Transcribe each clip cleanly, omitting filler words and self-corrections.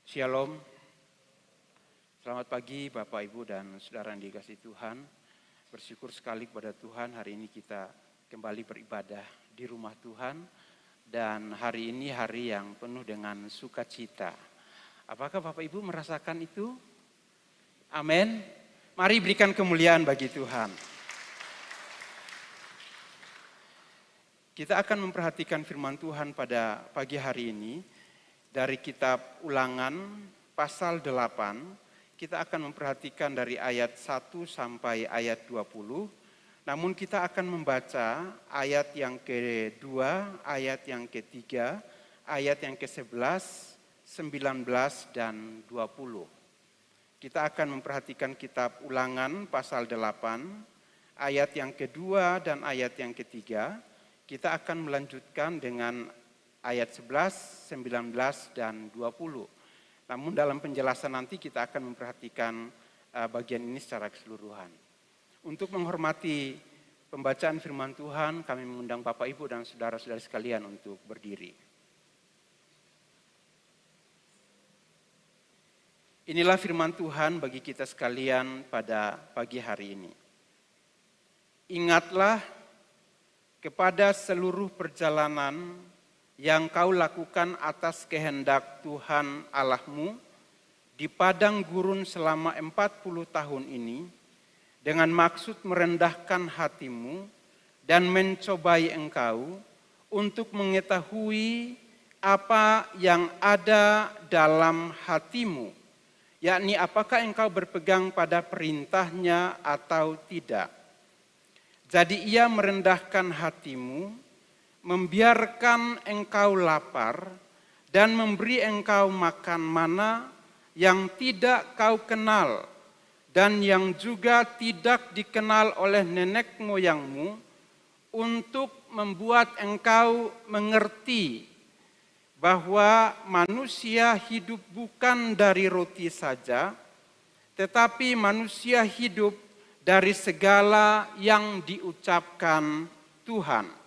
Shalom, selamat pagi Bapak Ibu dan Saudara yang dikasihi Tuhan. Bersyukur sekali kepada Tuhan hari ini kita kembali beribadah di rumah Tuhan. Dan hari ini hari yang penuh dengan sukacita. Apakah Bapak Ibu merasakan itu? Amin. Mari berikan kemuliaan bagi Tuhan. Kita akan memperhatikan firman Tuhan pada pagi hari ini. Dari kitab Ulangan pasal 8, kita akan memperhatikan dari ayat 1 sampai ayat 20. Namun kita akan membaca ayat yang kedua, ayat yang ketiga, ayat yang ke-11, 19, dan 20. Kita akan memperhatikan kitab Ulangan pasal 8, ayat yang kedua dan ayat yang ketiga. Kita akan melanjutkan dengan ayat 11, 19, dan 20. Namun dalam penjelasan nanti kita akan memperhatikan bagian ini secara keseluruhan. Untuk menghormati pembacaan firman Tuhan, kami mengundang Bapak Ibu dan saudara-saudari sekalian untuk berdiri. Inilah firman Tuhan bagi kita sekalian pada pagi hari ini. Ingatlah kepada seluruh perjalanan yang kau lakukan atas kehendak Tuhan Allahmu di padang gurun selama 40 tahun ini dengan maksud merendahkan hatimu dan mencobai engkau untuk mengetahui apa yang ada dalam hatimu, yakni apakah engkau berpegang pada perintahnya atau tidak. Jadi ia merendahkan hatimu, membiarkan engkau lapar dan memberi engkau makan mana yang tidak kau kenal dan yang juga tidak dikenal oleh nenek moyangmu, untuk membuat engkau mengerti bahwa manusia hidup bukan dari roti saja, tetapi manusia hidup dari segala yang diucapkan Tuhan.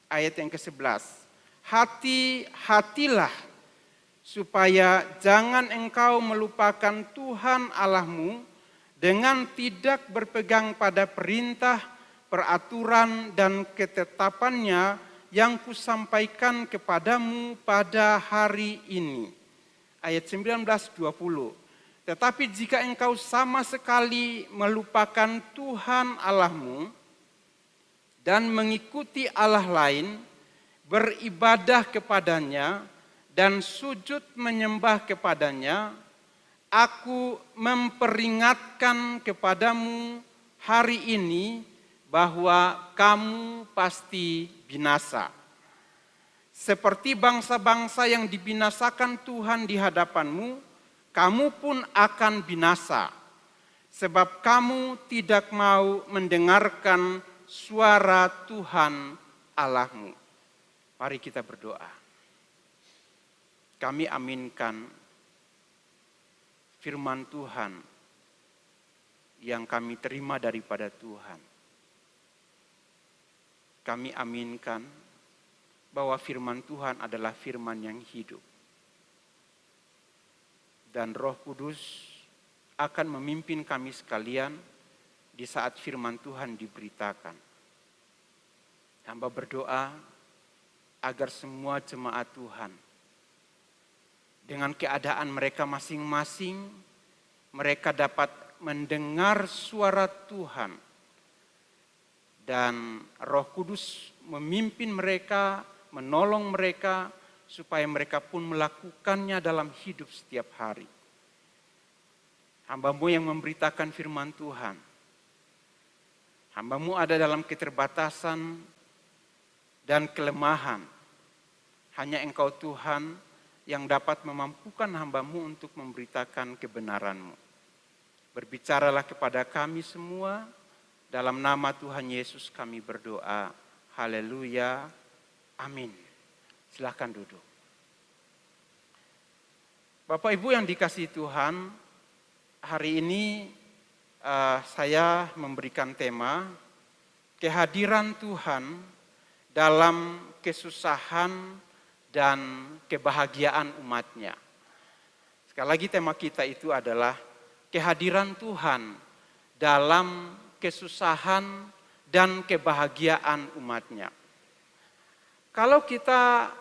Ayat yang ke-11, hati-hatilah supaya jangan engkau melupakan Tuhan Allahmu dengan tidak berpegang pada perintah, peraturan, dan ketetapannya yang kusampaikan kepadamu pada hari ini. Ayat 19-20, tetapi jika engkau sama sekali melupakan Tuhan Allahmu dan mengikuti Allah lain, beribadah kepadanya, dan sujud menyembah kepadanya, aku memperingatkan kepadamu hari ini bahwa kamu pasti binasa. Seperti bangsa-bangsa yang dibinasakan Tuhan di hadapanmu, kamu pun akan binasa, sebab kamu tidak mau mendengarkan suara Tuhan Allahmu. Mari kita berdoa. Kami aminkan firman Tuhan yang kami terima daripada Tuhan. Kami aminkan bahwa firman Tuhan adalah firman yang hidup. Dan Roh Kudus akan memimpin kami sekalian di saat firman Tuhan diberitakan. Hamba berdoa agar semua jemaat Tuhan dengan keadaan mereka masing-masing, mereka dapat mendengar suara Tuhan dan Roh Kudus memimpin mereka, menolong mereka supaya mereka pun melakukannya dalam hidup setiap hari. Hamba-Mu yang memberitakan firman Tuhan, Hamba-Mu ada dalam keterbatasan dan kelemahan. Hanya Engkau Tuhan yang dapat memampukan hamba-Mu untuk memberitakan kebenaran-Mu. Berbicaralah kepada kami semua, dalam nama Tuhan Yesus kami berdoa. Haleluya, amin. Silakan duduk. Bapak Ibu yang dikasihi Tuhan, hari ini saya memberikan tema kehadiran Tuhan dalam kesusahan dan kebahagiaan umatnya. Sekali lagi tema kita itu adalah kehadiran Tuhan dalam kesusahan dan kebahagiaan umatnya. Kalau kita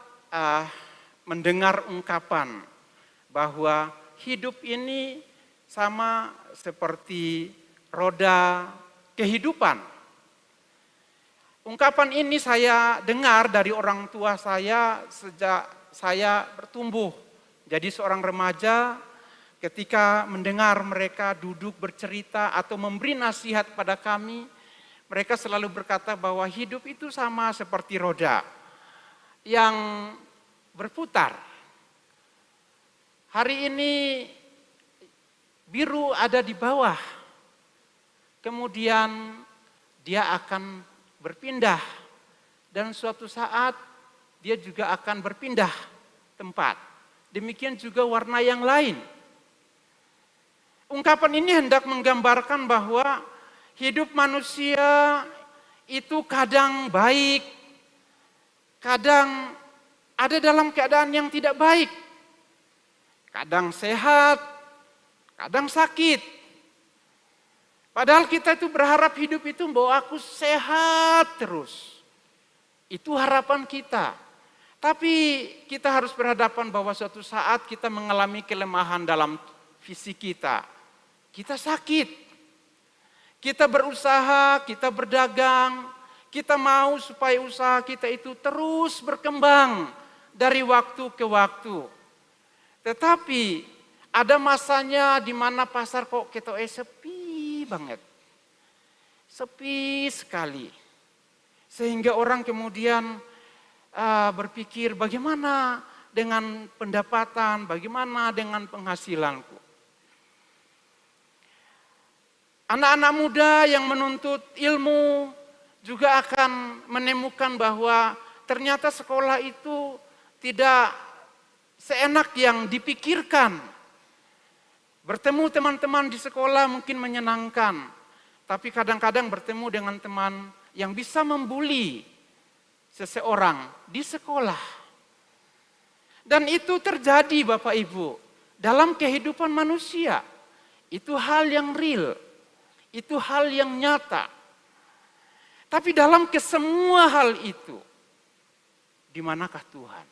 mendengar ungkapan bahwa hidup ini sama seperti roda kehidupan. Ungkapan ini saya dengar dari orang tua saya sejak saya bertumbuh. Jadi seorang remaja ketika mendengar mereka duduk bercerita atau memberi nasihat pada kami, mereka selalu berkata bahwa hidup itu sama seperti roda yang berputar. Hari ini biru ada di bawah, kemudian dia akan berpindah dan suatu saat dia juga akan berpindah tempat. Demikian juga warna yang lain. Ungkapan ini hendak menggambarkan bahwa hidup manusia itu kadang baik, kadang ada dalam keadaan yang tidak baik. Kadang sehat, kadang sakit. Padahal kita itu berharap hidup itu bahwa aku sehat terus. Itu harapan kita. Tapi kita harus berhadapan bahwa suatu saat kita mengalami kelemahan dalam fisik kita. Kita sakit. Kita berusaha, kita berdagang. Kita mau supaya usaha kita itu terus berkembang dari waktu ke waktu. Tetapi ada masanya di mana pasar kok kita sepi banget. Sepi sekali. Sehingga orang kemudian berpikir bagaimana dengan pendapatan, bagaimana dengan penghasilanku. Anak-anak muda yang menuntut ilmu juga akan menemukan bahwa ternyata sekolah itu tidak seenak yang dipikirkan. Bertemu teman-teman di sekolah mungkin menyenangkan, tapi kadang-kadang bertemu dengan teman yang bisa membuli seseorang di sekolah. Dan itu terjadi Bapak Ibu dalam kehidupan manusia. Itu hal yang real, itu hal yang nyata. Tapi dalam kesemua hal itu, di manakah Tuhan?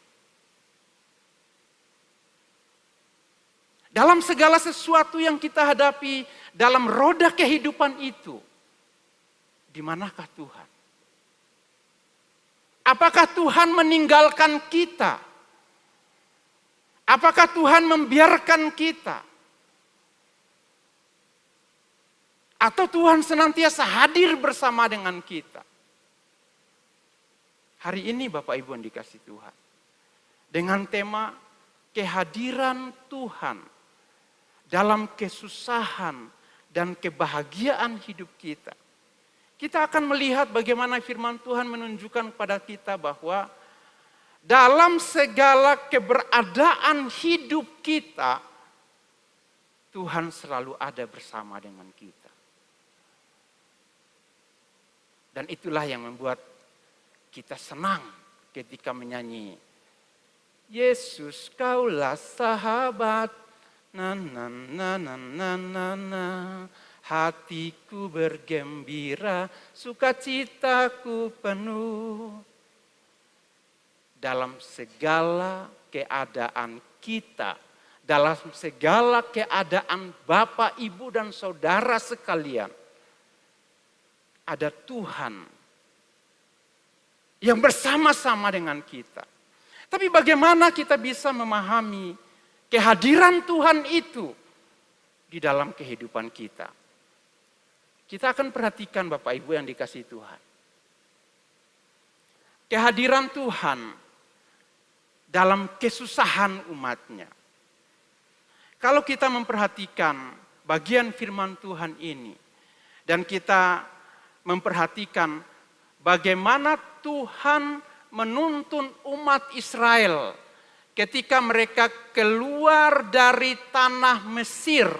Dalam segala sesuatu yang kita hadapi, dalam roda kehidupan itu, di manakah Tuhan? Apakah Tuhan meninggalkan kita? Apakah Tuhan membiarkan kita? Atau Tuhan senantiasa hadir bersama dengan kita? Hari ini Bapak Ibu yang dikasih Tuhan. Dengan tema kehadiran Tuhan dalam kesusahan dan kebahagiaan hidup kita. Kita akan melihat bagaimana firman Tuhan menunjukkan kepada kita bahwa dalam segala keberadaan hidup kita, Tuhan selalu ada bersama dengan kita. Dan itulah yang membuat kita senang ketika menyanyi. Yesus kaulah sahabat, na na na na na na na. Hatiku bergembira, sukacitaku penuh. Dalam segala keadaan kita, dalam segala keadaan Bapak, Ibu, dan Saudara sekalian, ada Tuhan yang bersama-sama dengan kita. Tapi bagaimana kita bisa memahami kehadiran Tuhan itu di dalam kehidupan kita? Kita akan perhatikan Bapak Ibu yang dikasihi Tuhan. Kehadiran Tuhan dalam kesusahan umatnya. Kalau kita memperhatikan bagian firman Tuhan ini, dan kita memperhatikan bagaimana Tuhan menuntun umat Israel ketika mereka keluar dari tanah Mesir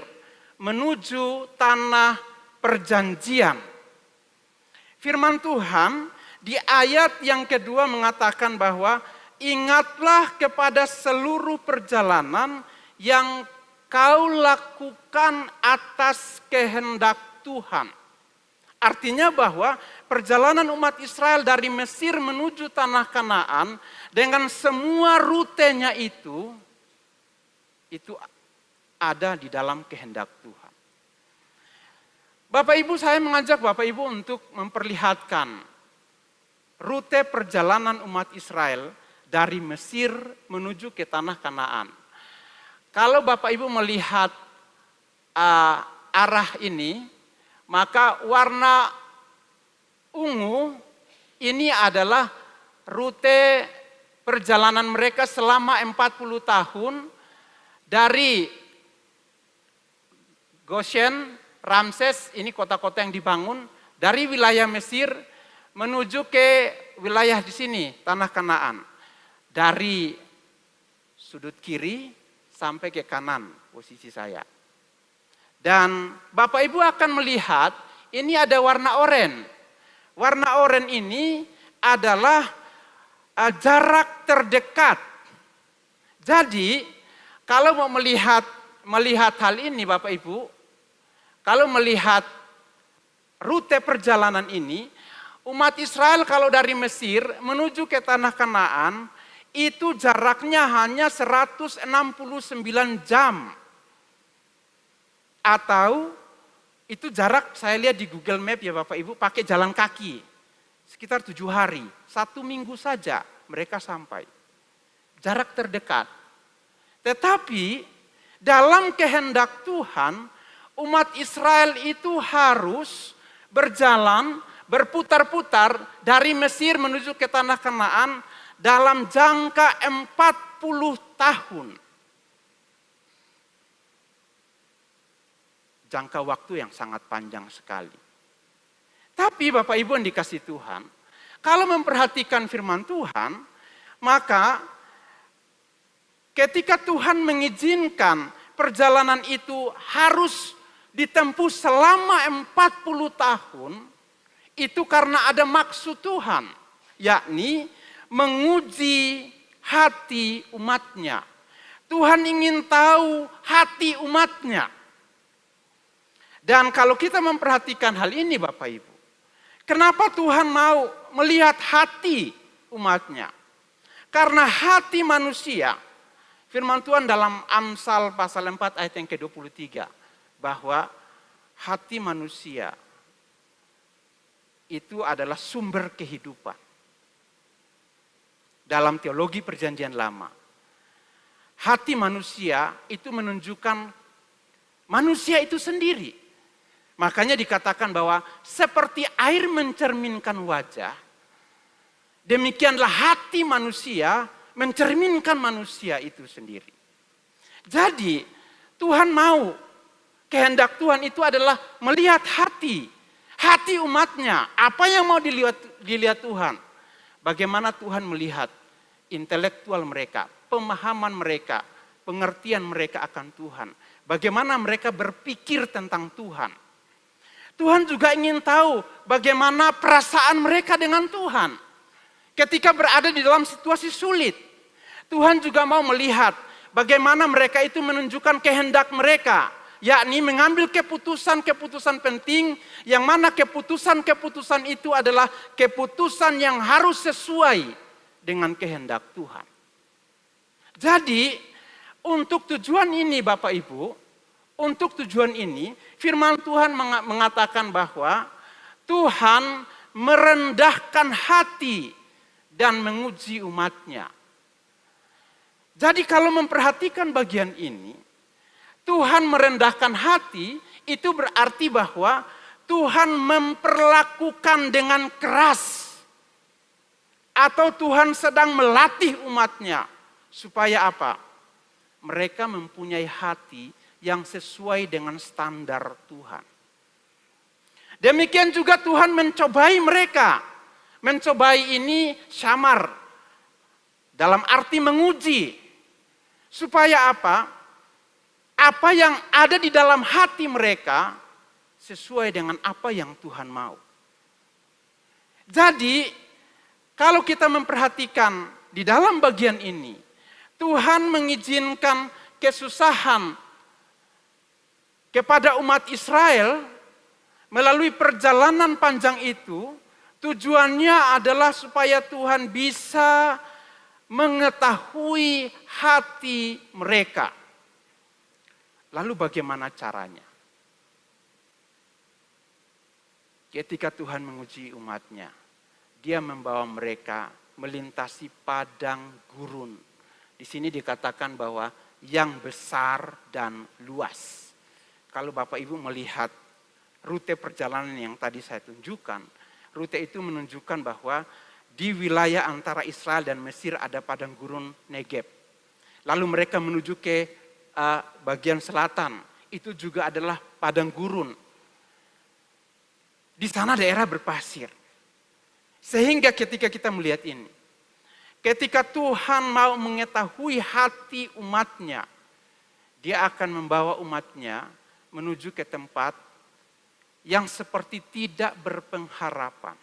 menuju tanah perjanjian. Firman Tuhan di ayat yang kedua mengatakan bahwa ingatlah kepada seluruh perjalanan yang kau lakukan atas kehendak Tuhan. Artinya bahwa perjalanan umat Israel dari Mesir menuju tanah Kanaan dengan semua rutenya itu ada di dalam kehendak Tuhan. Bapak Ibu, saya mengajak Bapak Ibu untuk memperlihatkan rute perjalanan umat Israel dari Mesir menuju ke tanah Kanaan. Kalau Bapak Ibu melihat arah ini, maka warna ungu ini adalah rute perjalanan mereka selama 40 tahun dari Goshen, Ramses, ini kota-kota yang dibangun dari wilayah Mesir menuju ke wilayah di sini, tanah Kanaan. Dari sudut kiri sampai ke kanan posisi saya. Dan Bapak Ibu akan melihat ini ada warna oranye. Warna oranye ini adalah jarak terdekat. Jadi kalau mau melihat hal ini Bapak Ibu, kalau melihat rute perjalanan ini, umat Israel kalau dari Mesir menuju ke tanah Kanaan, itu jaraknya hanya 169 jam. Atau itu jarak saya lihat di Google Map ya Bapak Ibu, pakai jalan kaki. Sekitar 7 hari, 1 minggu saja mereka sampai. Jarak terdekat. Tetapi dalam kehendak Tuhan, umat Israel itu harus berjalan, berputar-putar dari Mesir menuju ke tanah Kanaan dalam jangka 40 tahun. Jangka waktu yang sangat panjang sekali. Tapi Bapak Ibu yang dikasih Tuhan, kalau memperhatikan firman Tuhan, maka ketika Tuhan mengizinkan perjalanan itu harus ditempuh selama 40 tahun, itu karena ada maksud Tuhan, yakni menguji hati umatnya. Tuhan ingin tahu hati umatnya. Dan kalau kita memperhatikan hal ini Bapak Ibu, kenapa Tuhan mau melihat hati umatnya? Karena hati manusia, firman Tuhan dalam Amsal pasal 4 ayat yang ke-23, bahwa hati manusia itu adalah sumber kehidupan. Dalam teologi perjanjian lama, hati manusia itu menunjukkan manusia itu sendiri. Makanya dikatakan bahwa seperti air mencerminkan wajah, demikianlah hati manusia mencerminkan manusia itu sendiri. Jadi Tuhan mau, kehendak Tuhan itu adalah melihat hati umatnya. Apa yang mau dilihat Tuhan? Bagaimana Tuhan melihat intelektual mereka, pemahaman mereka, pengertian mereka akan Tuhan. Bagaimana mereka berpikir tentang Tuhan. Tuhan juga ingin tahu bagaimana perasaan mereka dengan Tuhan. Ketika berada di dalam situasi sulit, Tuhan juga mau melihat bagaimana mereka itu menunjukkan kehendak mereka, yakni mengambil keputusan-keputusan penting, yang mana keputusan-keputusan itu adalah keputusan yang harus sesuai dengan kehendak Tuhan. Jadi, untuk tujuan ini Bapak Ibu, untuk tujuan ini firman Tuhan mengatakan bahwa Tuhan merendahkan hati dan menguji umatnya. Jadi kalau memperhatikan bagian ini, Tuhan merendahkan hati itu berarti bahwa Tuhan memperlakukan dengan keras. Atau Tuhan sedang melatih umatnya. Supaya apa? Mereka mempunyai hati yang sesuai dengan standar Tuhan. Demikian juga Tuhan mencobai mereka. Mencobai ini syamar. Dalam arti menguji. Supaya apa? Apa yang ada di dalam hati mereka sesuai dengan apa yang Tuhan mau. Jadi, kalau kita memperhatikan di dalam bagian ini, Tuhan mengizinkan kesusahan kepada umat Israel melalui perjalanan panjang itu, tujuannya adalah supaya Tuhan bisa mengetahui hati mereka. Lalu bagaimana caranya? Ketika Tuhan menguji umatnya, Dia membawa mereka melintasi padang gurun. Di sini dikatakan bahwa yang besar dan luas. Kalau Bapak Ibu melihat rute perjalanan yang tadi saya tunjukkan, rute itu menunjukkan bahwa di wilayah antara Israel dan Mesir ada padang gurun Negeb. Lalu mereka menuju ke bagian selatan, itu juga adalah padang gurun. Di sana daerah berpasir. Sehingga ketika kita melihat ini, ketika Tuhan mau mengetahui hati umatnya, Dia akan membawa umatnya menuju ke tempat yang seperti tidak berpengharapan.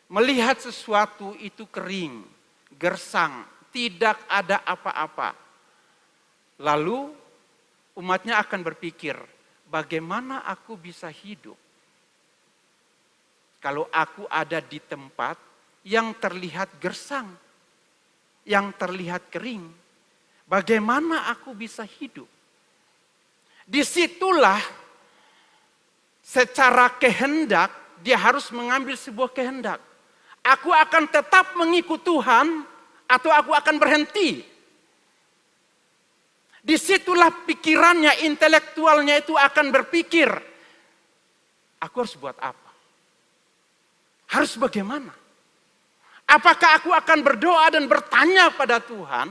Melihat sesuatu itu kering, gersang, tidak ada apa-apa. Lalu umatnya akan berpikir, bagaimana aku bisa hidup kalau aku ada di tempat yang terlihat gersang, yang terlihat kering? Bagaimana aku bisa hidup? Disitulah secara kehendak dia harus mengambil sebuah kehendak. Aku akan tetap mengikut Tuhan atau aku akan berhenti. Disitulah pikirannya, intelektualnya itu akan berpikir, aku harus buat apa? Harus bagaimana? Apakah aku akan berdoa dan bertanya pada Tuhan,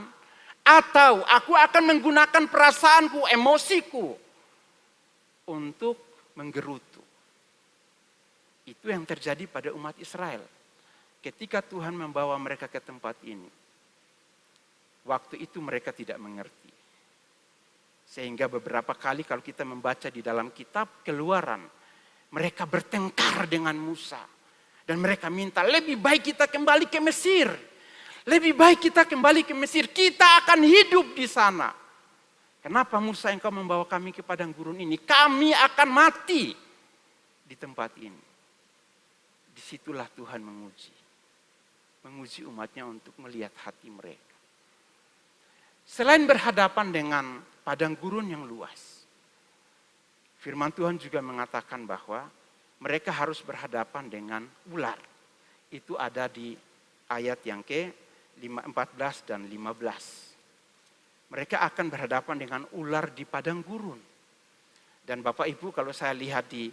atau aku akan menggunakan perasaanku, emosiku untuk menggerutu? Itu yang terjadi pada umat Israel. Ketika Tuhan membawa mereka ke tempat ini, waktu itu mereka tidak mengerti. Sehingga beberapa kali kalau kita membaca di dalam kitab Keluaran, mereka bertengkar dengan Musa. Dan mereka minta, lebih baik kita kembali ke Mesir. Lebih baik kita kembali ke Mesir. Kita akan hidup di sana. Kenapa Musa engkau membawa kami ke padang gurun ini? Kami akan mati di tempat ini. Disitulah Tuhan menguji. Menguji umatnya untuk melihat hati mereka. Selain berhadapan dengan padang gurun yang luas, firman Tuhan juga mengatakan bahwa mereka harus berhadapan dengan ular. Itu ada di ayat yang ke-14 dan 15. Mereka akan berhadapan dengan ular di padang gurun. Dan Bapak Ibu kalau saya lihat di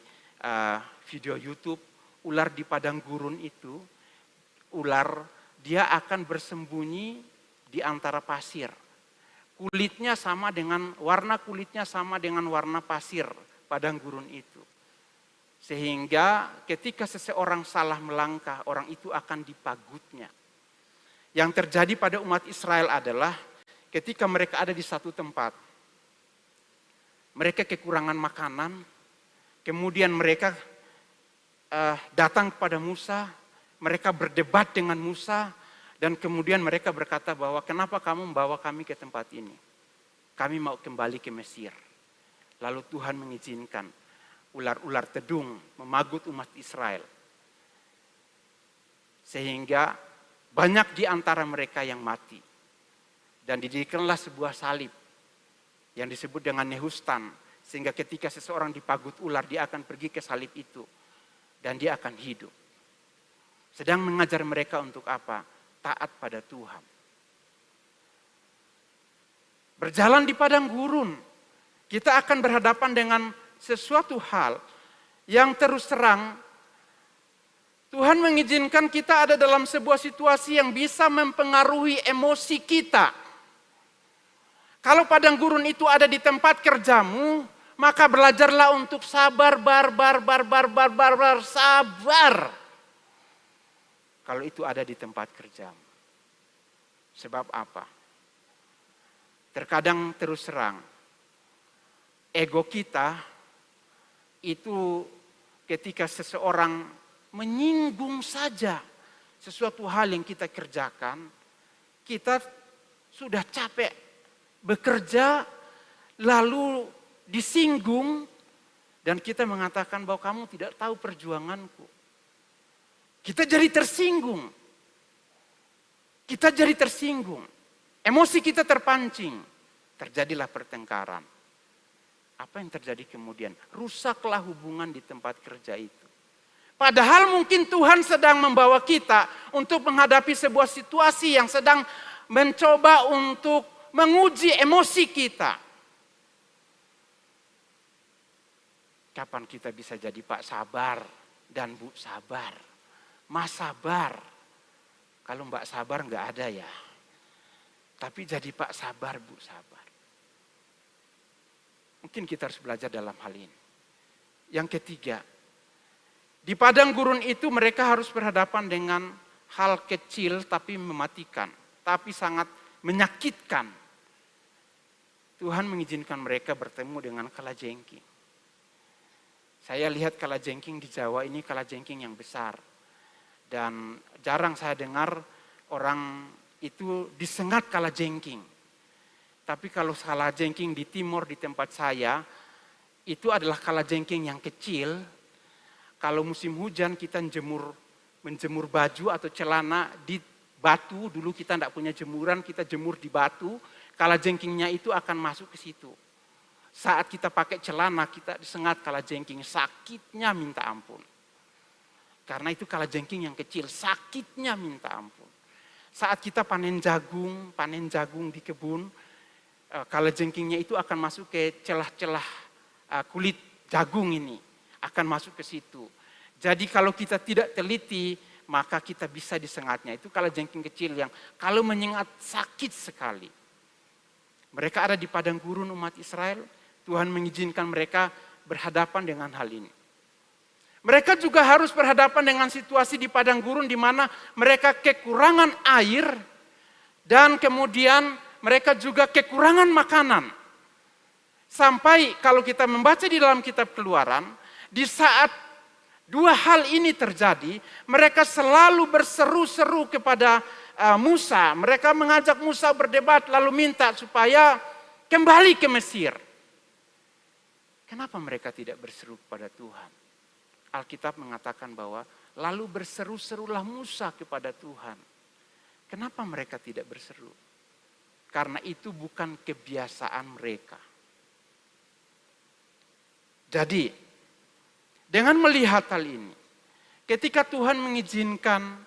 video YouTube, ular di padang gurun itu, ular dia akan bersembunyi di antara pasir. Warna kulitnya sama dengan warna pasir padang gurun itu. Sehingga ketika seseorang salah melangkah, orang itu akan dipagutnya. Yang terjadi pada umat Israel adalah ketika mereka ada di satu tempat, mereka kekurangan makanan, kemudian mereka datang kepada Musa, mereka berdebat dengan Musa, dan kemudian mereka berkata bahwa kenapa kamu membawa kami ke tempat ini? Kami mau kembali ke Mesir. Lalu Tuhan mengizinkan ular-ular tedung memagut umat Israel. Sehingga banyak di antara mereka yang mati. Dan didirikanlah sebuah salib yang disebut dengan Nehustan. Sehingga ketika seseorang dipagut ular, dia akan pergi ke salib itu. Dan dia akan hidup. Sedang mengajar mereka untuk apa? Taat pada Tuhan. Berjalan di padang gurun, kita akan berhadapan dengan sesuatu hal yang terus terang Tuhan mengizinkan kita ada dalam sebuah situasi yang bisa mempengaruhi emosi kita. Kalau padang gurun itu ada di tempat kerjamu, maka belajarlah untuk sabar, sabar. Kalau itu ada di tempat kerjamu. Sebab apa? Terkadang terus terang, ego kita itu ketika seseorang menyinggung saja sesuatu hal yang kita kerjakan, kita sudah capek bekerja, lalu disinggung, dan kita mengatakan bahwa kamu tidak tahu perjuanganku. Kita jadi tersinggung. Kita jadi tersinggung. Emosi kita terpancing. Terjadilah pertengkaran. Apa yang terjadi kemudian? Rusaklah hubungan di tempat kerja itu. Padahal mungkin Tuhan sedang membawa kita untuk menghadapi sebuah situasi yang sedang mencoba untuk menguji emosi kita. Kapan kita bisa jadi Pak Sabar dan Bu Sabar? Mas Sabar. Kalau Mbak Sabar enggak ada ya. Tapi jadi Pak Sabar, Bu Sabar. Mungkin kita harus belajar dalam hal ini. Yang ketiga, di padang gurun itu mereka harus berhadapan dengan hal kecil tapi mematikan. Tapi sangat menyakitkan. Tuhan mengizinkan mereka bertemu dengan kalajengking. Saya lihat kalajengking di Jawa ini kalajengking yang besar. Dan jarang saya dengar orang itu disengat kalajengking. Tapi kalau kalajengking di timur di tempat saya, itu adalah kalajengking yang kecil. Kalau musim hujan kita menjemur baju atau celana di batu. Dulu kita tidak punya jemuran, kita jemur di batu. Kalajengkingnya itu akan masuk ke situ. Saat kita pakai celana, kita disengat kalajengking, sakitnya minta ampun. Karena itu kalajengking yang kecil, sakitnya minta ampun. Saat kita panen jagung di kebun, kalajengkingnya itu akan masuk ke celah-celah kulit jagung ini, akan masuk ke situ. Jadi kalau kita tidak teliti, maka kita bisa disengatnya. Itu kalajengking kecil yang kalau menyengat sakit sekali. Mereka ada di padang gurun umat Israel, Tuhan mengizinkan mereka berhadapan dengan hal ini. Mereka juga harus berhadapan dengan situasi di padang gurun di mana mereka kekurangan air dan kemudian mereka juga kekurangan makanan. Sampai kalau kita membaca di dalam kitab Keluaran, di saat dua hal ini terjadi, mereka selalu berseru-seru kepada Musa. Mereka mengajak Musa berdebat lalu minta supaya kembali ke Mesir. Kenapa mereka tidak berseru kepada Tuhan? Alkitab mengatakan bahwa lalu berseru-serulah Musa kepada Tuhan. Kenapa mereka tidak berseru? Karena itu bukan kebiasaan mereka. Jadi, dengan melihat hal ini, ketika Tuhan mengizinkan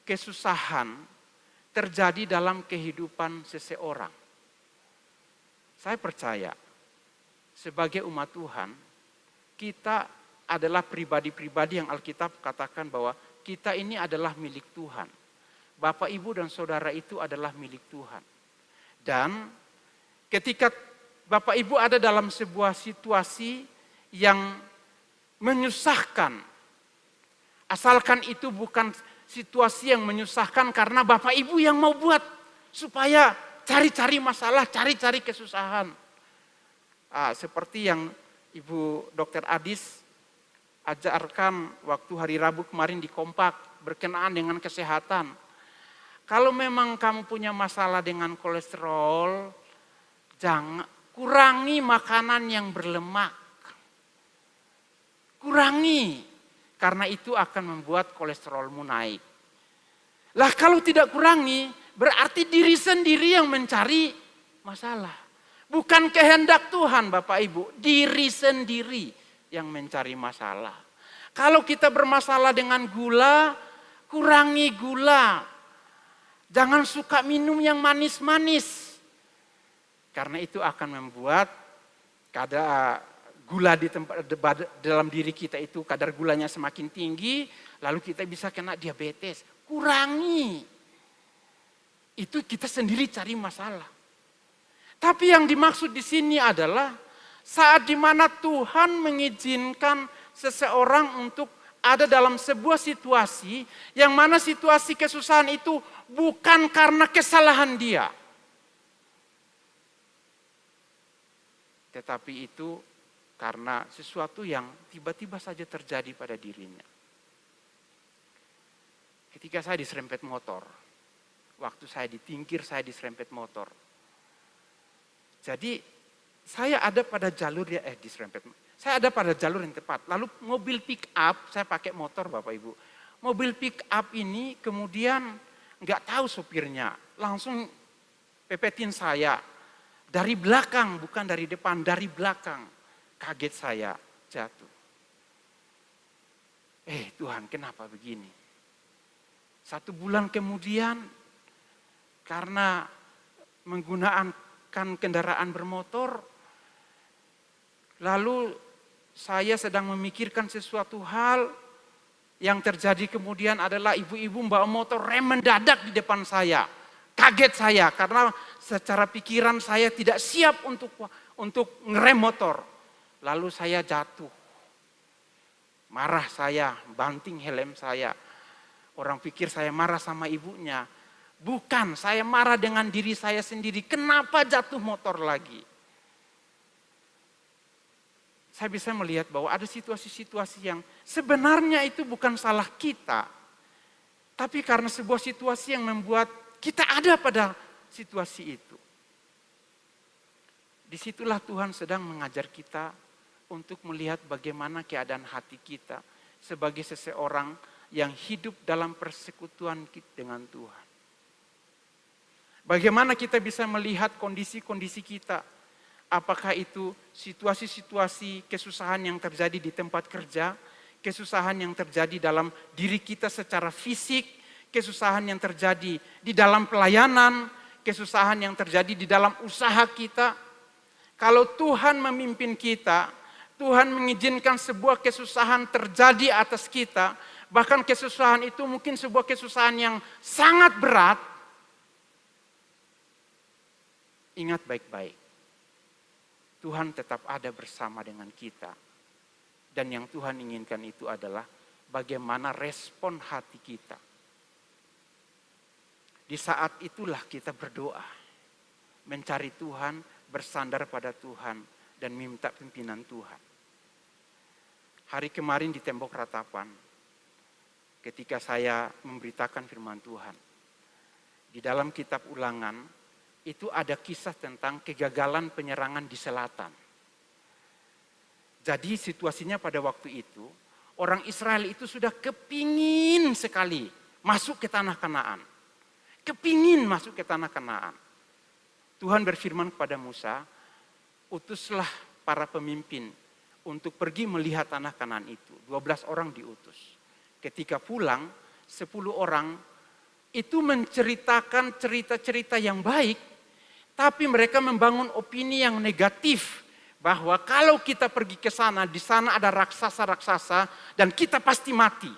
kesusahan terjadi dalam kehidupan seseorang, saya percaya sebagai umat Tuhan, kita adalah pribadi-pribadi yang Alkitab katakan bahwa kita ini adalah milik Tuhan. Bapak, Ibu, dan Saudara itu adalah milik Tuhan. Dan ketika Bapak, Ibu ada dalam sebuah situasi yang menyusahkan, asalkan itu bukan situasi yang menyusahkan karena Bapak, Ibu yang mau buat supaya cari-cari masalah, cari-cari kesusahan. Seperti yang Ibu Dr. Adis ajarkan waktu hari Rabu kemarin di Kompak berkenaan dengan kesehatan. Kalau memang kamu punya masalah dengan kolesterol, jangan kurangi makanan yang berlemak. Kurangi, karena itu akan membuat kolesterolmu naik. Lah kalau tidak kurangi, berarti diri sendiri yang mencari masalah. Bukan kehendak Tuhan Bapak Ibu, diri sendiri yang mencari masalah. Kalau kita bermasalah dengan gula, kurangi gula. Jangan suka minum yang manis-manis. Karena itu akan membuat kadar gula di tempat dalam diri kita itu kadar gulanya semakin tinggi, lalu kita bisa kena diabetes. Kurangi. Itu kita sendiri cari masalah. Tapi yang dimaksud di sini adalah saat dimana Tuhan mengizinkan seseorang untuk ada dalam sebuah situasi yang mana situasi kesusahan itu bukan karena kesalahan dia. Tetapi itu karena sesuatu yang tiba-tiba saja terjadi pada dirinya. Ketika saya diserempet motor, waktu saya ditingkir saya diserempet motor. Jadi saya ada pada jalur diserempet. Saya ada pada jalur yang tepat. Lalu mobil pick up, saya pakai motor Bapak Ibu. Mobil pick up ini kemudian nggak tahu sopirnya, langsung pepetin saya dari belakang, bukan dari depan, dari belakang. Kaget saya, jatuh. Tuhan, kenapa begini? 1 bulan kemudian, karena menggunakan kendaraan bermotor, lalu saya sedang memikirkan sesuatu hal, yang terjadi kemudian adalah ibu-ibu bawa motor rem mendadak di depan saya. Kaget saya karena secara pikiran saya tidak siap untuk ngerem motor. Lalu saya jatuh. Marah saya, banting helm saya. Orang pikir saya marah sama ibunya. Bukan, saya marah dengan diri saya sendiri. Kenapa jatuh motor lagi? Saya bisa melihat bahwa ada situasi-situasi yang sebenarnya itu bukan salah kita. Tapi karena sebuah situasi yang membuat kita ada pada situasi itu. Disitulah Tuhan sedang mengajar kita untuk melihat bagaimana keadaan hati kita sebagai seseorang yang hidup dalam persekutuan dengan Tuhan. Bagaimana kita bisa melihat kondisi-kondisi kita. Apakah itu situasi-situasi kesusahan yang terjadi di tempat kerja, kesusahan yang terjadi dalam diri kita secara fisik, kesusahan yang terjadi di dalam pelayanan, kesusahan yang terjadi di dalam usaha kita. Kalau Tuhan memimpin kita, Tuhan mengizinkan sebuah kesusahan terjadi atas kita, bahkan kesusahan itu mungkin sebuah kesusahan yang sangat berat. Ingat baik-baik. Tuhan tetap ada bersama dengan kita. Dan yang Tuhan inginkan itu adalah bagaimana respon hati kita. Di saat itulah kita berdoa. Mencari Tuhan, bersandar pada Tuhan, dan minta pimpinan Tuhan. Hari kemarin di tembok ratapan, ketika saya memberitakan firman Tuhan, di dalam kitab Ulangan, itu ada kisah tentang kegagalan penyerangan di selatan. Jadi situasinya pada waktu itu, orang Israel itu sudah kepingin sekali masuk ke tanah Kanaan. Kepingin masuk ke tanah Kanaan. Tuhan berfirman kepada Musa, utuslah para pemimpin untuk pergi melihat tanah Kanaan itu. 12 orang diutus. Ketika pulang, 10 orang itu menceritakan cerita-cerita yang baik, tapi mereka membangun opini yang negatif bahwa kalau kita pergi ke sana, di sana ada raksasa-raksasa dan kita pasti mati.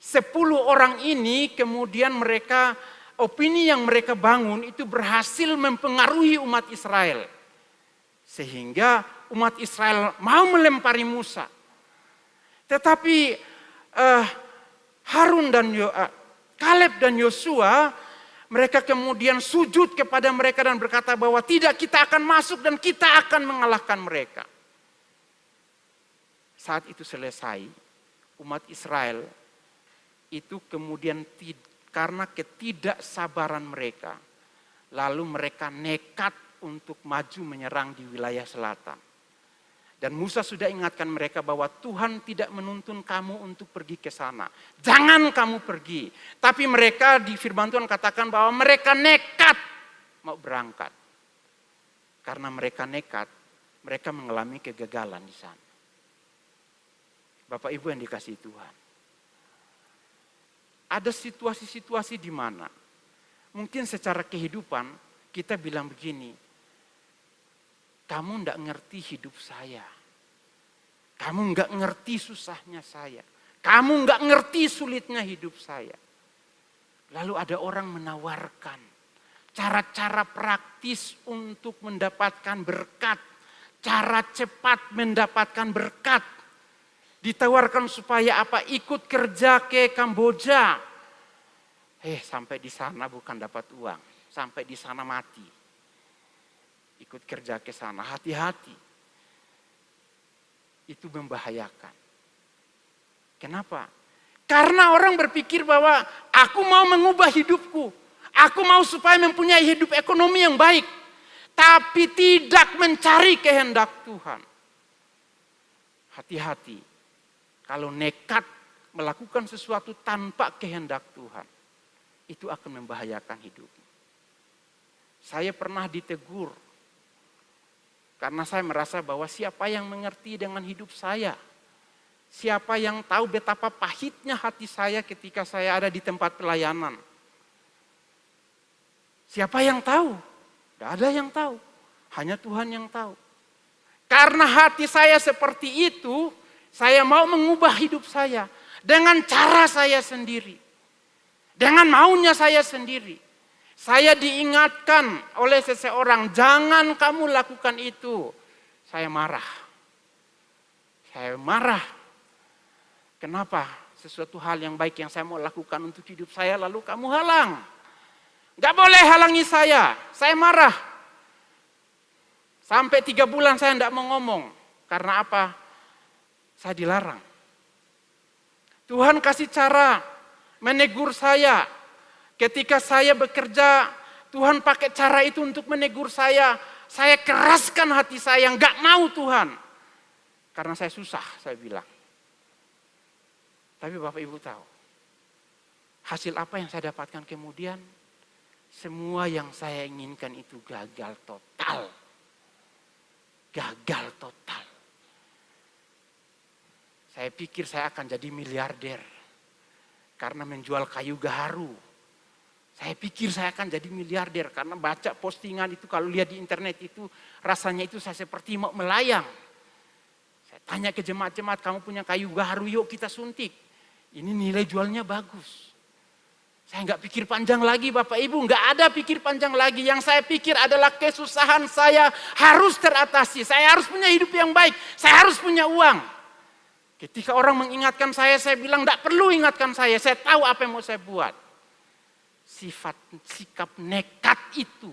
10 orang ini kemudian opini yang mereka bangun itu berhasil mempengaruhi umat Israel. Sehingga umat Israel mau melempari Musa. Tetapi Kaleb dan Yosua, mereka kemudian sujud kepada mereka dan berkata bahwa tidak, kita akan masuk dan kita akan mengalahkan mereka. Saat itu selesai, umat Israel itu kemudian karena ketidaksabaran mereka, lalu mereka nekat untuk maju menyerang di wilayah selatan. Dan Musa sudah ingatkan mereka bahwa Tuhan tidak menuntun kamu untuk pergi ke sana. Jangan kamu pergi. Tapi mereka di firman Tuhan katakan bahwa mereka nekat mau berangkat. Karena mereka nekat, mereka mengalami kegagalan di sana. Bapak Ibu yang dikasihi Tuhan. Ada situasi-situasi di mana mungkin secara kehidupan kita bilang begini, kamu enggak ngerti hidup saya. Kamu enggak ngerti susahnya saya. Kamu enggak ngerti sulitnya hidup saya. Lalu ada orang menawarkan cara-cara praktis untuk mendapatkan berkat. Cara cepat mendapatkan berkat. Ditawarkan supaya apa? Ikut kerja ke Kamboja. Sampai di sana bukan dapat uang. Sampai di sana mati. Ikut kerja ke sana, hati-hati. Itu membahayakan. Kenapa? Karena orang berpikir bahwa aku mau mengubah hidupku. Aku mau supaya mempunyai hidup ekonomi yang baik. tapi tidak mencari kehendak Tuhan. Hati-hati kalau nekat melakukan sesuatu tanpa kehendak Tuhan. Itu akan membahayakan hidupmu. Saya pernah ditegur karena saya merasa bahwa siapa yang mengerti dengan hidup saya? Siapa yang tahu betapa pahitnya hati saya ketika saya ada di tempat pelayanan? Siapa yang tahu? Tidak ada yang tahu. Hanya Tuhan yang tahu. Karena hati saya seperti itu, saya mau mengubah hidup saya dengan cara saya sendiri. Dengan maunya saya sendiri. Saya diingatkan oleh seseorang, jangan kamu lakukan itu. Saya marah. Saya marah. Kenapa? Sesuatu hal yang baik yang saya mau lakukan untuk hidup saya lalu kamu halang. Gak boleh halangi saya marah. Sampai 3 bulan saya tidak mau ngomong. Karena apa? Saya dilarang. Tuhan kasih cara menegur saya. Ketika saya bekerja, Tuhan pakai cara itu untuk menegur saya. Saya keraskan hati saya, gak mau Tuhan. Karena saya susah, saya bilang. Tapi Bapak Ibu tahu, hasil apa yang saya dapatkan kemudian? Semua yang saya inginkan itu gagal total. Gagal total. Saya pikir saya akan jadi miliarder karena menjual kayu gaharu. Saya pikir saya akan jadi miliarder karena baca postingan itu, kalau lihat di internet itu rasanya itu saya seperti mau melayang. Saya tanya ke jemaat-jemaat, kamu punya kayu gaharu, yuk kita suntik. Ini nilai jualnya bagus. Saya nggak pikir panjang lagi Bapak Ibu, nggak ada pikir panjang lagi. Yang saya pikir adalah kesusahan saya harus teratasi. Saya harus punya hidup yang baik, saya harus punya uang. Ketika orang mengingatkan saya bilang nggak perlu ingatkan saya tahu apa yang mau saya buat. Sikap nekat itu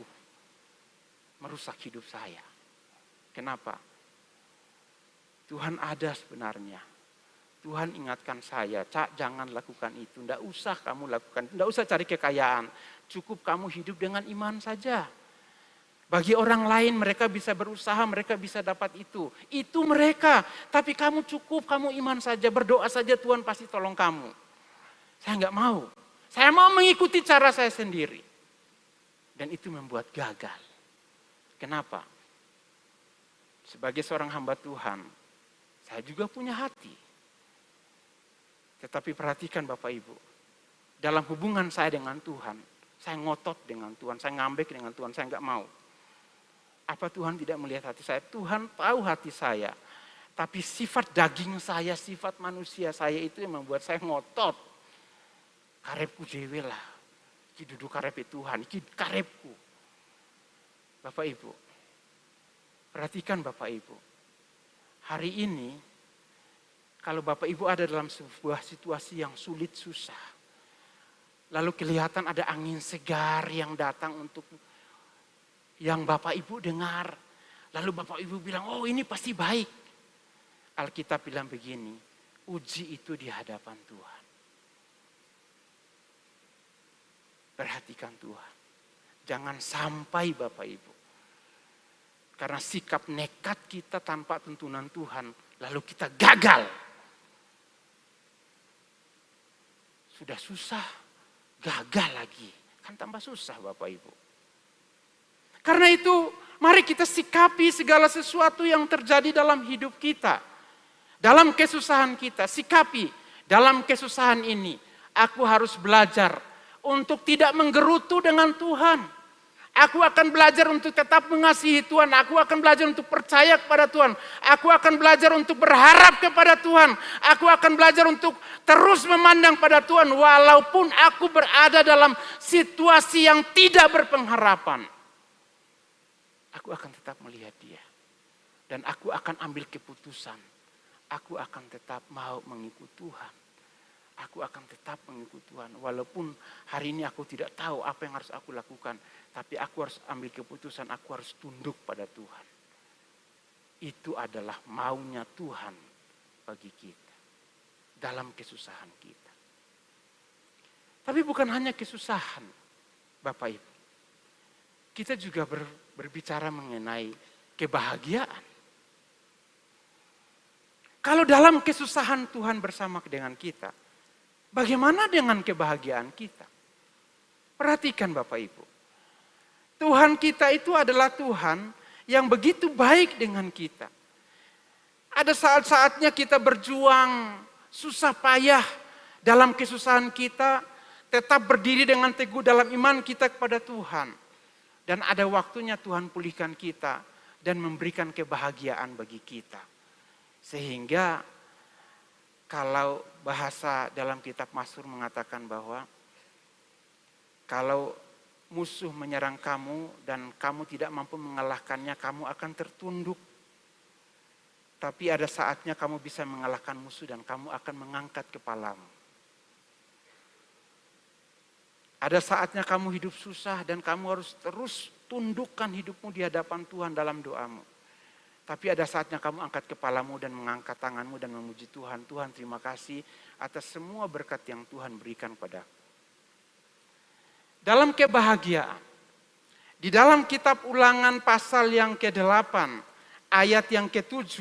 merusak hidup saya. Kenapa? Tuhan ada sebenarnya. Tuhan ingatkan saya, Cak jangan lakukan itu. Tidak usah kamu lakukan, tidak usah cari kekayaan. Cukup kamu hidup dengan iman saja. Bagi orang lain mereka bisa berusaha, mereka bisa dapat itu. Itu mereka. Tapi kamu cukup, kamu iman saja, berdoa saja Tuhan pasti tolong kamu. Saya nggak mau. Saya mau mengikuti cara saya sendiri. Dan itu membuat gagal. Kenapa? Sebagai seorang hamba Tuhan, saya juga punya hati. Tetapi perhatikan Bapak Ibu, dalam hubungan saya dengan Tuhan, saya ngotot dengan Tuhan, saya ngambek dengan Tuhan, saya nggak mau. Apa Tuhan tidak melihat hati saya? Tuhan tahu hati saya. Tapi sifat daging saya, sifat manusia saya itu yang membuat saya ngotot. Karepku dewe lah, iki duduk karepe Tuhan, iki karepku. Bapak Ibu, perhatikan Bapak Ibu, hari ini, kalau Bapak Ibu ada dalam sebuah situasi yang sulit, susah. Lalu kelihatan ada angin segar yang datang untuk yang Bapak Ibu dengar. Lalu Bapak Ibu bilang, oh ini pasti baik. Alkitab bilang begini, uji itu di hadapan Tuhan. Perhatikan Tuhan. Jangan sampai Bapak Ibu. Karena sikap nekat kita tanpa tuntunan Tuhan, lalu kita gagal. Sudah susah, gagal lagi. Kan tambah susah Bapak Ibu. Karena itu, mari kita sikapi segala sesuatu yang terjadi dalam hidup kita. Dalam kesusahan kita, sikapi. Dalam kesusahan ini, aku harus belajar untuk tidak menggerutu dengan Tuhan. Aku akan belajar untuk tetap mengasihi Tuhan. Aku akan belajar untuk percaya kepada Tuhan. Aku akan belajar untuk berharap kepada Tuhan. Aku akan belajar untuk terus memandang pada Tuhan. Walaupun aku berada dalam situasi yang tidak berpengharapan. Aku akan tetap melihat Dia. Dan aku akan ambil keputusan. Aku akan tetap mau mengikut Tuhan. Aku akan tetap mengikut Tuhan. Walaupun hari ini aku tidak tahu apa yang harus aku lakukan. Tapi aku harus ambil keputusan, aku harus tunduk pada Tuhan. Itu adalah maunya Tuhan bagi kita. Dalam kesusahan kita. Tapi bukan hanya kesusahan, Bapak Ibu. kita juga berbicara mengenai kebahagiaan. Kalau dalam kesusahan Tuhan bersama dengan kita, bagaimana dengan kebahagiaan kita? Perhatikan Bapak Ibu. Tuhan kita itu adalah Tuhan yang begitu baik dengan kita. Ada saat-saatnya kita berjuang, susah payah dalam kesusahan kita, tetap berdiri dengan teguh dalam iman kita kepada Tuhan. Dan ada waktunya Tuhan pulihkan kita dan memberikan kebahagiaan bagi kita. Sehingga kalau bahasa dalam kitab Mazmur mengatakan bahwa kalau musuh menyerang kamu dan kamu tidak mampu mengalahkannya, kamu akan tertunduk. Tapi ada saatnya kamu bisa mengalahkan musuh dan kamu akan mengangkat kepalamu. Ada saatnya kamu hidup susah dan kamu harus terus tundukkan hidupmu di hadapan Tuhan dalam doamu. Tapi ada saatnya kamu angkat kepalamu dan mengangkat tanganmu dan memuji Tuhan. Tuhan, terima kasih atas semua berkat yang Tuhan berikan padaku. Dalam kebahagiaan, di dalam kitab Ulangan pasal yang ke-8, ayat yang ke-7,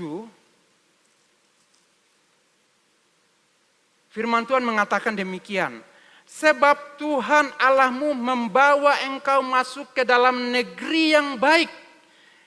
firman Tuhan mengatakan demikian. Sebab Tuhan Allahmu membawa engkau masuk ke dalam negeri yang baik.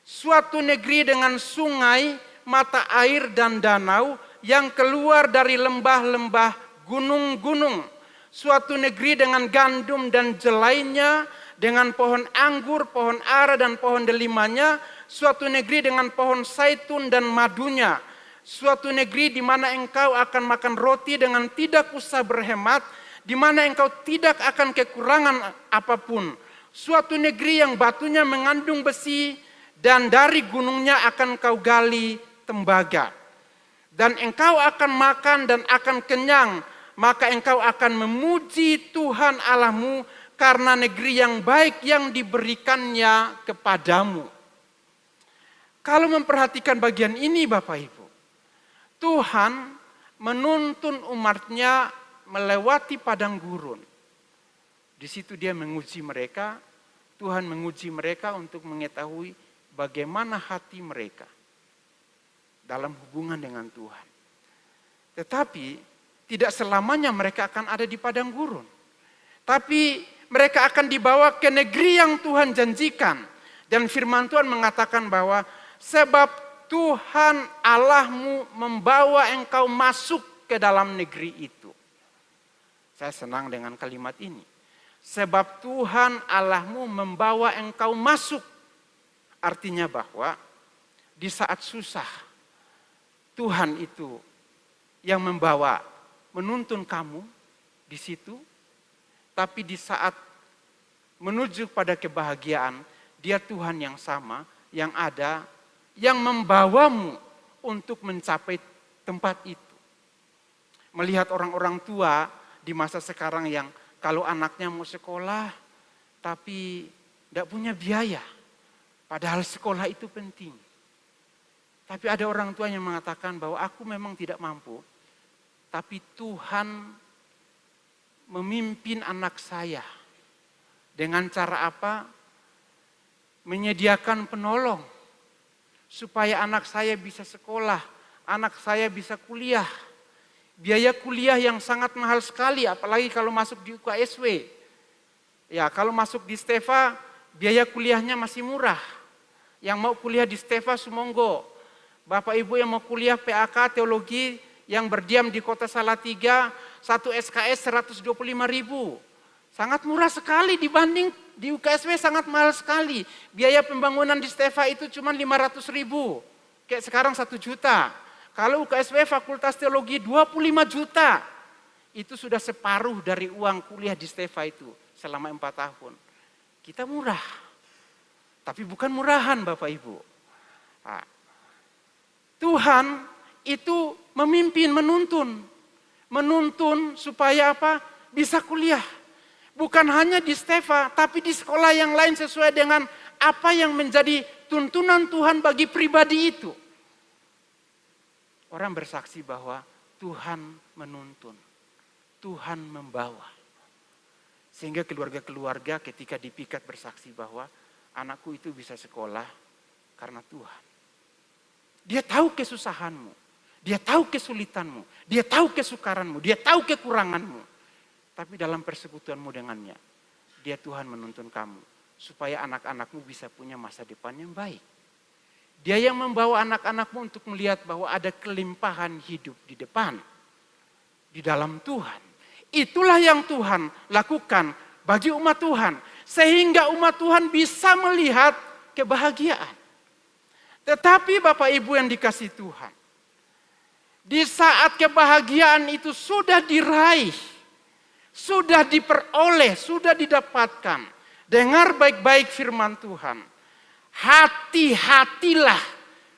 Suatu negeri dengan sungai, mata air dan danau yang keluar dari lembah-lembah gunung-gunung. Suatu negeri dengan gandum dan jelainya, dengan pohon anggur, pohon ara dan pohon delimanya. Suatu negeri dengan pohon zaitun dan madunya. Suatu negeri di mana engkau akan makan roti dengan tidak usah berhemat, di mana engkau tidak akan kekurangan apapun. Suatu negeri yang batunya mengandung besi dan dari gunungnya akan kau gali tembaga. Dan engkau akan makan dan akan kenyang, maka engkau akan memuji Tuhan Allahmu karena negeri yang baik yang diberikannya kepadamu. Kalau memperhatikan bagian ini Bapak Ibu, Tuhan menuntun umatnya melewati padang gurun. Di situ dia menguji mereka, Tuhan menguji mereka untuk mengetahui bagaimana hati mereka dalam hubungan dengan Tuhan. Tetapi tidak selamanya mereka akan ada di padang gurun. Tapi mereka akan dibawa ke negeri yang Tuhan janjikan. Dan firman Tuhan mengatakan bahwa sebab Tuhan Allahmu membawa engkau masuk ke dalam negeri itu. Saya senang dengan kalimat ini. Sebab Tuhan Allahmu membawa engkau masuk. Artinya bahwa di saat susah, Tuhan itu yang membawa, menuntun kamu di situ. Tapi di saat menuju pada kebahagiaan, dia Tuhan yang sama, yang ada, yang membawamu untuk mencapai tempat itu. Melihat orang-orang tua di masa sekarang yang kalau anaknya mau sekolah tapi tidak punya biaya. Padahal sekolah itu penting. Tapi ada orang tua yang mengatakan bahwa aku memang tidak mampu. Tapi Tuhan memimpin anak saya. Dengan cara apa? Menyediakan penolong. Supaya anak saya bisa sekolah. Anak saya bisa kuliah. Biaya kuliah yang sangat mahal sekali, apalagi kalau masuk di UKSW. Ya, kalau masuk di Stefa, biaya kuliahnya masih murah. Yang mau kuliah di Stefa, sumonggo. Bapak Ibu yang mau kuliah PAK Teologi yang berdiam di kota Salatiga, satu SKS 125.000. Sangat murah sekali dibanding di UKSW sangat mahal sekali. Biaya pembangunan di Stefa itu cuma 500.000. Kayak sekarang 1 juta. Kalau UKSW Fakultas Teologi 25 juta. Itu sudah separuh dari uang kuliah di Stefa itu selama 4 tahun. Kita murah. Tapi bukan murahan Bapak Ibu. Nah, Tuhan itu memimpin, menuntun. Menuntun supaya apa? Bisa kuliah. Bukan hanya di Stefa, tapi di sekolah yang lain sesuai dengan apa yang menjadi tuntunan Tuhan bagi pribadi itu. Orang bersaksi bahwa Tuhan menuntun, Tuhan membawa. Sehingga keluarga-keluarga ketika dipikat bersaksi bahwa anakku itu bisa sekolah karena Tuhan. Dia tahu kesusahanmu, dia tahu kesulitanmu, dia tahu kesukaranmu, dia tahu kekuranganmu. Tapi dalam persekutuanmu dengannya, dia Tuhan menuntun kamu supaya anak-anakmu bisa punya masa depan yang baik. Dia yang membawa anak-anakmu untuk melihat bahwa ada kelimpahan hidup di depan, di dalam Tuhan. Itulah yang Tuhan lakukan bagi umat Tuhan, sehingga umat Tuhan bisa melihat kebahagiaan. Tetapi Bapak Ibu yang dikasihi Tuhan, di saat kebahagiaan itu sudah diraih, sudah diperoleh, sudah didapatkan, dengar baik-baik firman Tuhan. Hati-hatilah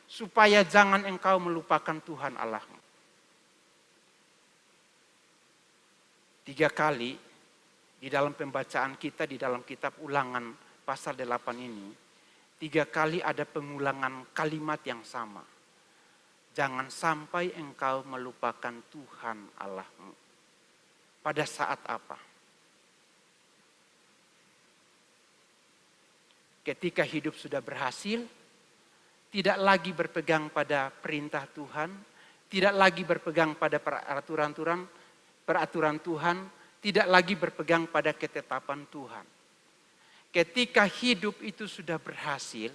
supaya jangan engkau melupakan Tuhan Allahmu. 3 kali di dalam pembacaan kita di dalam kitab Ulangan pasal 8 ini, 3 kali ada pengulangan kalimat yang sama. Jangan sampai engkau melupakan Tuhan Allahmu. Pada saat apa? Ketika hidup sudah berhasil, tidak lagi berpegang pada perintah Tuhan, tidak lagi berpegang pada peraturan Tuhan, tidak lagi berpegang pada ketetapan Tuhan. Ketika hidup itu sudah berhasil,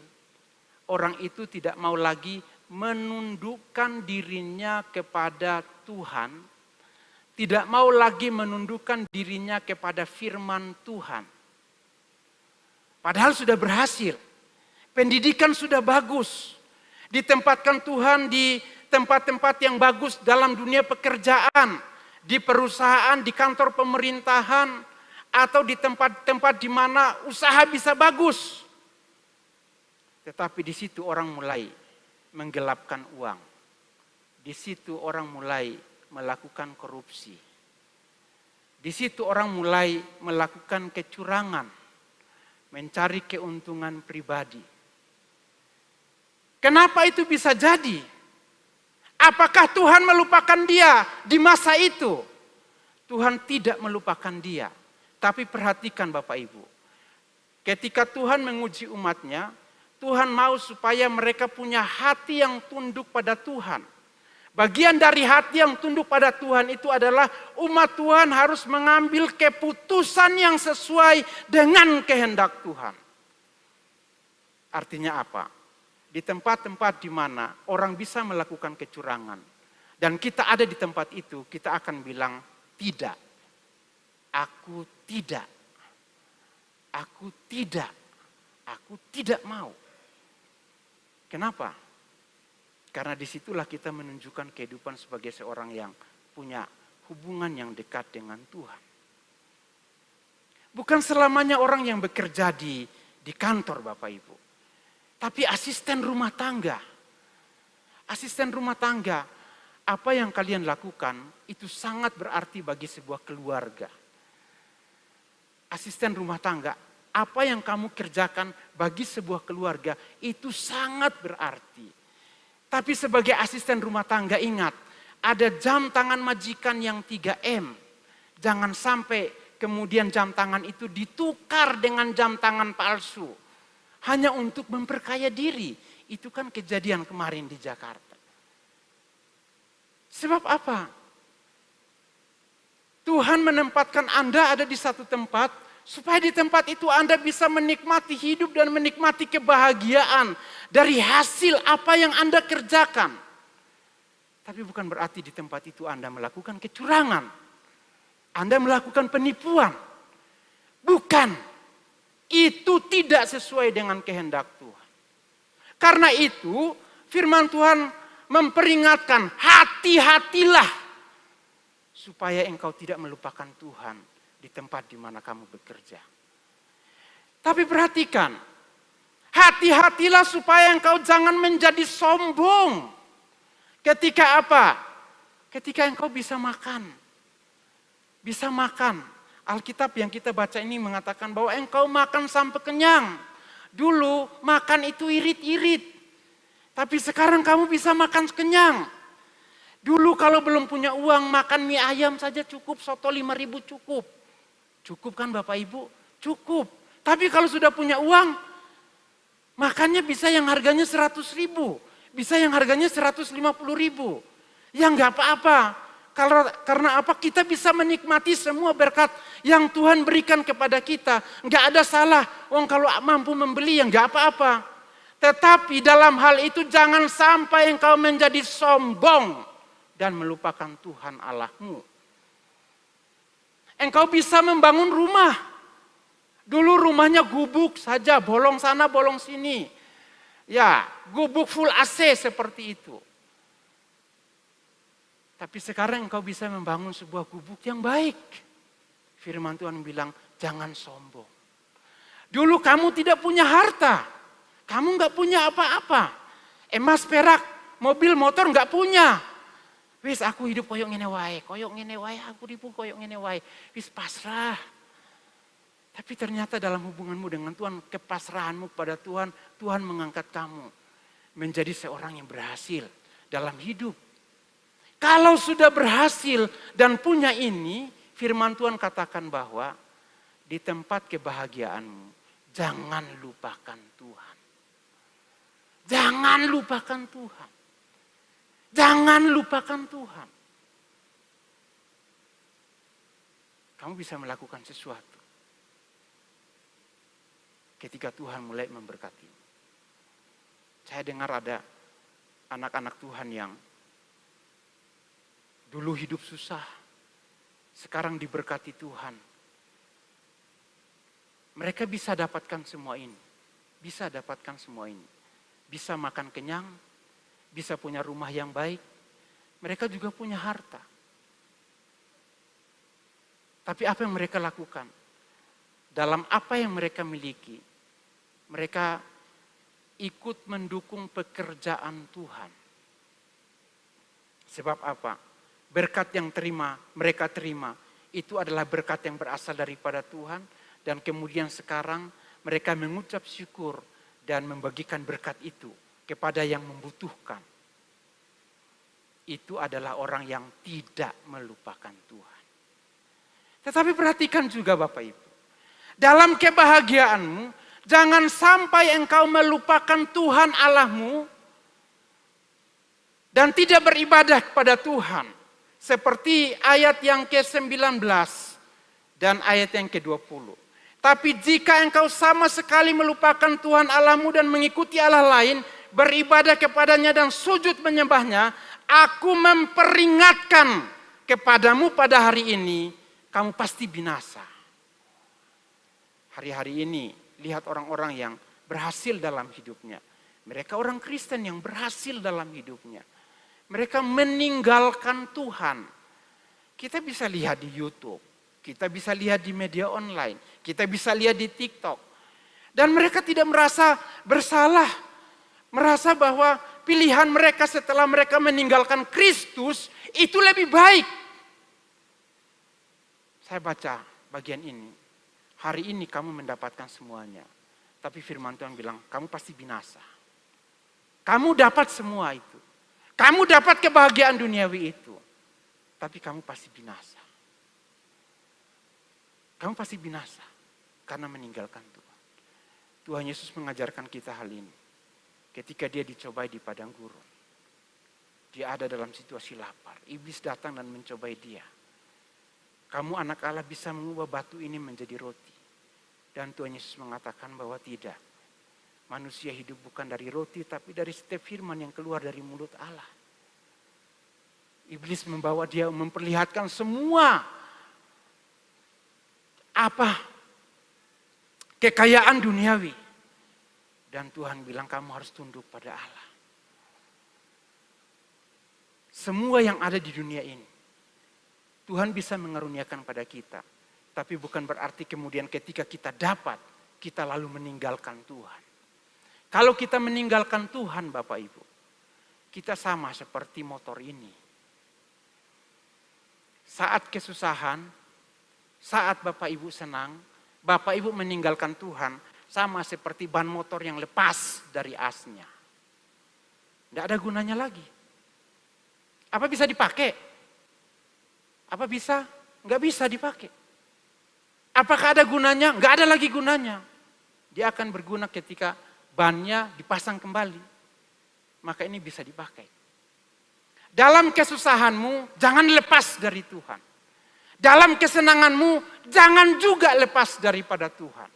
orang itu tidak mau lagi menundukkan dirinya kepada Tuhan, tidak mau lagi menundukkan dirinya kepada firman Tuhan. Padahal sudah berhasil, pendidikan sudah bagus, ditempatkan Tuhan di tempat-tempat yang bagus dalam dunia pekerjaan, di perusahaan, di kantor pemerintahan, atau di tempat-tempat di mana usaha bisa bagus. Tetapi di situ orang mulai menggelapkan uang. Di situ orang mulai melakukan korupsi. Di situ orang mulai melakukan kecurangan, mencari keuntungan pribadi. Kenapa itu bisa jadi? Apakah Tuhan melupakan dia di masa itu? Tuhan tidak melupakan dia. Tapi perhatikan Bapak Ibu. Ketika Tuhan menguji umatnya, Tuhan mau supaya mereka punya hati yang tunduk pada Tuhan. Bagian dari hati yang tunduk pada Tuhan itu adalah umat Tuhan harus mengambil keputusan yang sesuai dengan kehendak Tuhan. Artinya apa? Di tempat-tempat di mana orang bisa melakukan kecurangan dan kita ada di tempat itu, kita akan bilang tidak. Aku tidak. Aku tidak. Aku tidak mau. Kenapa? Karena disitulah kita menunjukkan kehidupan sebagai seorang yang punya hubungan yang dekat dengan Tuhan. Bukan selamanya orang yang bekerja di kantor Bapak Ibu. Tapi asisten rumah tangga. Asisten rumah tangga, apa yang kalian lakukan itu sangat berarti bagi sebuah keluarga. Asisten rumah tangga, apa yang kamu kerjakan bagi sebuah keluarga itu sangat berarti. Tapi sebagai asisten rumah tangga ingat, ada jam tangan majikan yang 3M. Jangan sampai kemudian jam tangan itu ditukar dengan jam tangan palsu. Hanya untuk memperkaya diri. Itu kan kejadian kemarin di Jakarta. Sebab apa? Tuhan menempatkan Anda ada di satu tempat, supaya di tempat itu Anda bisa menikmati hidup dan menikmati kebahagiaan dari hasil apa yang Anda kerjakan. Tapi bukan berarti di tempat itu Anda melakukan kecurangan. Anda melakukan penipuan. Bukan. Itu tidak sesuai dengan kehendak Tuhan. Karena itu firman Tuhan memperingatkan, hati-hatilah supaya engkau tidak melupakan Tuhan di tempat di mana kamu bekerja. Tapi perhatikan, hati-hatilah supaya engkau jangan menjadi sombong. Ketika apa? Ketika engkau bisa makan. Bisa makan. Alkitab yang kita baca ini mengatakan bahwa engkau makan sampai kenyang. Dulu makan itu irit-irit. Tapi sekarang kamu bisa makan kenyang. Dulu kalau belum punya uang makan mie ayam saja cukup, soto 5.000 cukup. Cukup kan Bapak Ibu? Cukup. Tapi kalau sudah punya uang, Makanya bisa yang harganya 100.000, bisa yang harganya 150.000. Ya nggak apa-apa. Karena apa? Kita bisa menikmati semua berkat yang Tuhan berikan kepada kita. Nggak ada salah. Kalau mampu membeli ya nggak apa-apa. Tetapi dalam hal itu jangan sampai engkau menjadi sombong dan melupakan Tuhan Allahmu. Engkau bisa membangun rumah. Dulu rumahnya gubuk saja, bolong sana, bolong sini. Ya, gubuk full AC seperti itu. Tapi sekarang engkau bisa membangun sebuah gubuk yang baik. Firman Tuhan bilang, jangan sombong. Dulu kamu tidak punya harta. Kamu nggak punya apa-apa. Emas, perak, mobil, motor nggak punya. Wis aku hidup koyok ngene wae, aku hidup koyok ngene wae. Wis pasrah. Tapi ternyata dalam hubunganmu dengan Tuhan, kepasrahanmu kepada Tuhan, Tuhan mengangkat kamu menjadi seorang yang berhasil dalam hidup. Kalau sudah berhasil dan punya ini, firman Tuhan katakan bahwa di tempat kebahagiaanmu, jangan lupakan Tuhan. Jangan lupakan Tuhan. Jangan lupakan Tuhan. Kamu bisa melakukan sesuatu ketika Tuhan mulai memberkati. Saya dengar ada anak-anak Tuhan yang dulu hidup susah, sekarang diberkati Tuhan. Mereka bisa dapatkan semua ini. Bisa dapatkan semua ini. Bisa makan kenyang, bisa punya rumah yang baik. Mereka juga punya harta. Tapi apa yang mereka lakukan? Dalam apa yang mereka miliki, mereka ikut mendukung pekerjaan Tuhan. Sebab apa? Berkat yang mereka terima, itu adalah berkat yang berasal daripada Tuhan. Dan kemudian sekarang mereka mengucap syukur dan membagikan berkat itu kepada yang membutuhkan. Itu adalah orang yang tidak melupakan Tuhan. Tetapi perhatikan juga Bapak Ibu. Dalam kebahagiaanmu, jangan sampai engkau melupakan Tuhan Allahmu dan tidak beribadah kepada Tuhan. Seperti ayat yang ke-19 dan ayat yang ke-20. Tapi jika engkau sama sekali melupakan Tuhan Allahmu dan mengikuti Allah lain, beribadah kepadanya dan sujud menyembahnya, aku memperingatkan kepadamu pada hari ini, kamu pasti binasa. Hari-hari ini, lihat orang-orang yang berhasil dalam hidupnya. Mereka orang Kristen yang berhasil dalam hidupnya. Mereka meninggalkan Tuhan. Kita bisa lihat di YouTube. Kita bisa lihat di media online. Kita bisa lihat di TikTok. Dan mereka tidak merasa bersalah. Merasa bahwa pilihan mereka setelah mereka meninggalkan Kristus itu lebih baik. Saya baca bagian ini. Hari ini kamu mendapatkan semuanya. Tapi firman Tuhan bilang, kamu pasti binasa. Kamu dapat semua itu. Kamu dapat kebahagiaan duniawi itu. Tapi kamu pasti binasa. Kamu pasti binasa. Karena meninggalkan Tuhan. Tuhan Yesus mengajarkan kita hal ini. Ketika dia dicobai di padang gurun. Dia ada dalam situasi lapar. Iblis datang dan mencobai dia. Kamu anak Allah bisa mengubah batu ini menjadi roti. Dan Tuhan Yesus mengatakan bahwa tidak. Manusia hidup bukan dari roti tapi dari setiap firman yang keluar dari mulut Allah. Iblis membawa dia memperlihatkan semua kekayaan duniawi. Dan Tuhan bilang kamu harus tunduk pada Allah. Semua yang ada di dunia ini. Tuhan bisa mengaruniakan pada kita. Tapi bukan berarti kemudian ketika kita dapat, kita lalu meninggalkan Tuhan. Kalau kita meninggalkan Tuhan Bapak Ibu, kita sama seperti motor ini. Saat kesusahan, saat Bapak Ibu senang, Bapak Ibu meninggalkan Tuhan, sama seperti ban motor yang lepas dari asnya. Tidak ada gunanya lagi. Apa bisa dipakai? Apa bisa? Enggak bisa dipakai. Apakah ada gunanya? Enggak ada lagi gunanya. Dia akan berguna ketika bannya dipasang kembali, maka ini bisa dipakai. Dalam kesusahanmu, jangan lepas dari Tuhan. Dalam kesenanganmu, jangan juga lepas daripada Tuhan.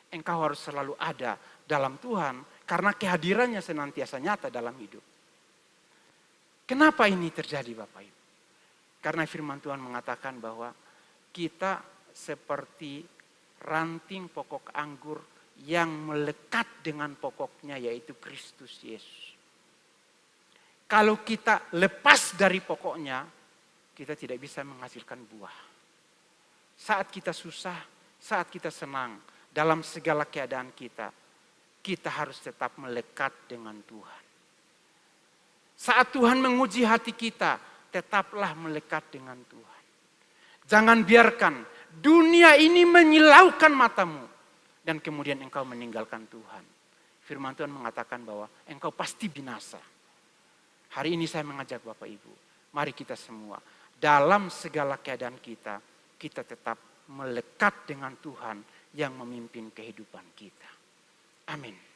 Engkau harus selalu ada dalam Tuhan, karena kehadirannya senantiasa nyata dalam hidup. Kenapa ini terjadi Bapak Ibu? Karena firman Tuhan mengatakan bahwa kita seperti ranting pokok anggur yang melekat dengan pokoknya, yaitu Kristus Yesus. Kalau kita lepas dari pokoknya, kita tidak bisa menghasilkan buah. Saat kita susah, saat kita senang, dalam segala keadaan kita harus tetap melekat dengan Tuhan. Saat Tuhan menguji hati kita, tetaplah melekat dengan Tuhan. Jangan biarkan dunia ini menyilaukan matamu dan kemudian engkau meninggalkan Tuhan. Firman Tuhan mengatakan bahwa engkau pasti binasa. Hari ini saya mengajak Bapak Ibu, mari kita semua dalam segala keadaan kita tetap melekat dengan Tuhan yang memimpin kehidupan kita. Amin.